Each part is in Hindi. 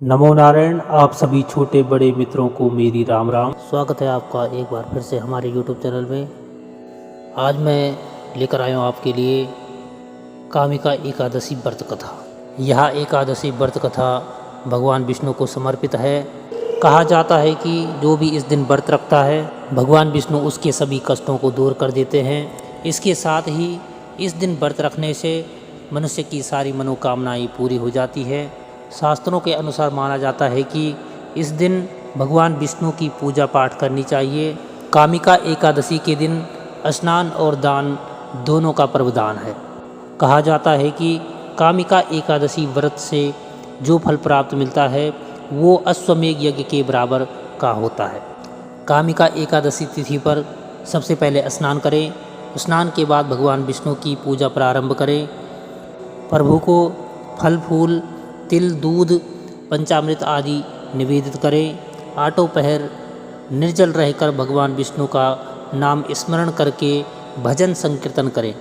नमो नारायण। आप सभी छोटे बड़े मित्रों को मेरी राम राम। स्वागत है आपका एक बार फिर से हमारे YouTube चैनल में। आज मैं लेकर आया हूँ आपके लिए कामिका एकादशी व्रत कथा। यह एकादशी व्रत कथा भगवान विष्णु को समर्पित है। कहा जाता है कि जो भी इस दिन व्रत रखता है भगवान विष्णु उसके सभी कष्टों को दूर कर देते हैं। इसके साथ ही इस दिन व्रत रखने से मनुष्य की सारी मनोकामनाएं पूरी हो जाती है। शास्त्रों के अनुसार माना जाता है कि इस दिन भगवान विष्णु की पूजा पाठ करनी चाहिए। कामिका एकादशी के दिन स्नान और दान दोनों का प्रवधान है। कहा जाता है कि कामिका एकादशी व्रत से जो फल प्राप्त मिलता है वो अश्वमेघ यज्ञ के बराबर का होता है। कामिका एकादशी तिथि पर सबसे पहले स्नान करें। स्नान के बाद भगवान विष्णु की पूजा प्रारंभ करें। प्रभु को फल फूल तिल दूध पंचामृत आदि निवेदित करें। आठों पहर निर्जल रहकर भगवान विष्णु का नाम स्मरण करके भजन संकीर्तन करें।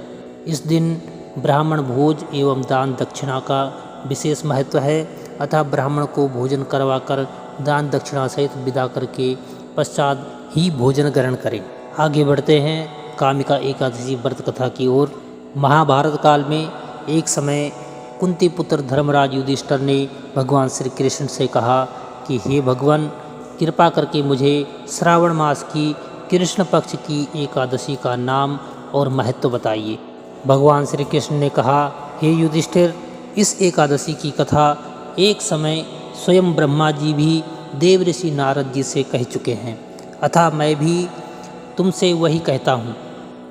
इस दिन ब्राह्मण भोज एवं दान दक्षिणा का विशेष महत्व है, अतः ब्राह्मण को भोजन करवाकर दान दक्षिणा सहित विदा करके पश्चात ही भोजन ग्रहण करें। आगे बढ़ते हैं कामिका एकादशी व्रत कथा की ओर। महाभारत काल में एक समय कुंती पुत्र धर्मराज युधिष्ठिर ने भगवान श्री कृष्ण से कहा कि हे भगवान, कृपा करके मुझे श्रावण मास की कृष्ण पक्ष की एकादशी का नाम और महत्व बताइए। भगवान श्री कृष्ण ने कहा, हे युधिष्ठिर, इस एकादशी की कथा एक समय स्वयं ब्रह्मा जी भी देवऋषि नारद जी से कह चुके हैं, अतः मैं भी तुमसे वही कहता हूँ।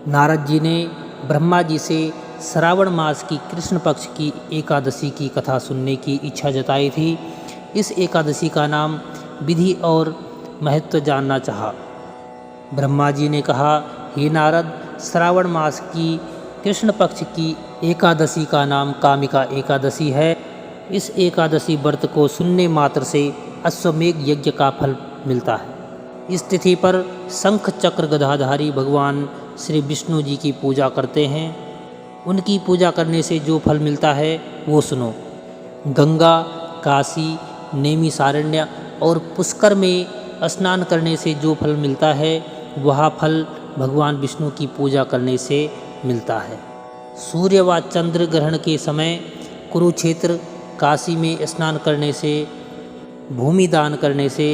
नारद जी ने ब्रह्मा जी से श्रावण मास की कृष्ण पक्ष की एकादशी की कथा सुनने की इच्छा जताई थी। इस एकादशी का नाम विधि और महत्व जानना चाहा। ब्रह्मा जी ने कहा, हे नारद, श्रावण मास की कृष्ण पक्ष की एकादशी का नाम कामिका एकादशी है। इस एकादशी व्रत को सुनने मात्र से अश्वमेघ यज्ञ का फल मिलता है। इस तिथि पर शंख चक्र गदाधारी भगवान श्री विष्णु जी की पूजा करते हैं। उनकी पूजा करने से जो फल मिलता है वो सुनो। गंगा, काशी, नैमिषारण्य और पुष्कर में स्नान करने से जो फल मिलता है वह फल भगवान विष्णु की पूजा करने से मिलता है। सूर्य व चंद्र ग्रहण के समय कुरुक्षेत्र, काशी में स्नान करने से, भूमि दान करने से,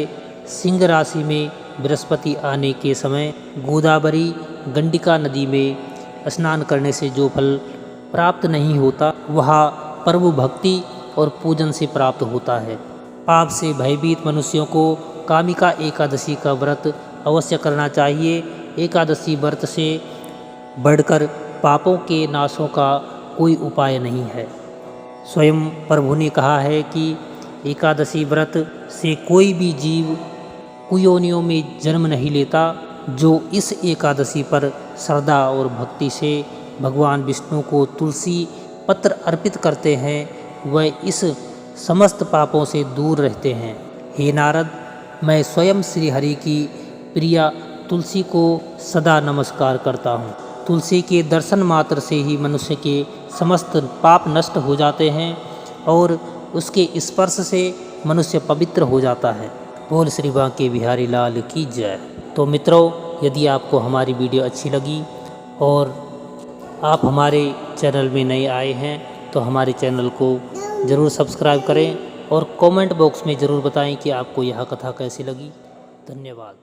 सिंह राशि में बृहस्पति आने के समय गोदावरी गंडिका नदी में स्नान करने से जो फल प्राप्त नहीं होता वह प्रभु भक्ति और पूजन से प्राप्त होता है। पाप से भयभीत मनुष्यों को कामिका एकादशी का व्रत अवश्य करना चाहिए। एकादशी व्रत से बढ़कर पापों के नाशों का कोई उपाय नहीं है। स्वयं प्रभु ने कहा है कि एकादशी व्रत से कोई भी जीव कुयोनियों में जन्म नहीं लेता। जो इस एकादशी पर श्रद्धा और भक्ति से भगवान विष्णु को तुलसी पत्र अर्पित करते हैं वह इस समस्त पापों से दूर रहते हैं। हे नारद, मैं स्वयं श्री हरि की प्रिया तुलसी को सदा नमस्कार करता हूँ। तुलसी के दर्शन मात्र से ही मनुष्य के समस्त पाप नष्ट हो जाते हैं और उसके स्पर्श से मनुष्य पवित्र हो जाता है। बोल श्री बांके बिहारी लाल की जय। तो मित्रों, यदि आपको हमारी वीडियो अच्छी लगी और आप हमारे चैनल में नए आए हैं तो हमारे चैनल को ज़रूर सब्सक्राइब करें और कमेंट बॉक्स में ज़रूर बताएं कि आपको यह कथा कैसी लगी। धन्यवाद।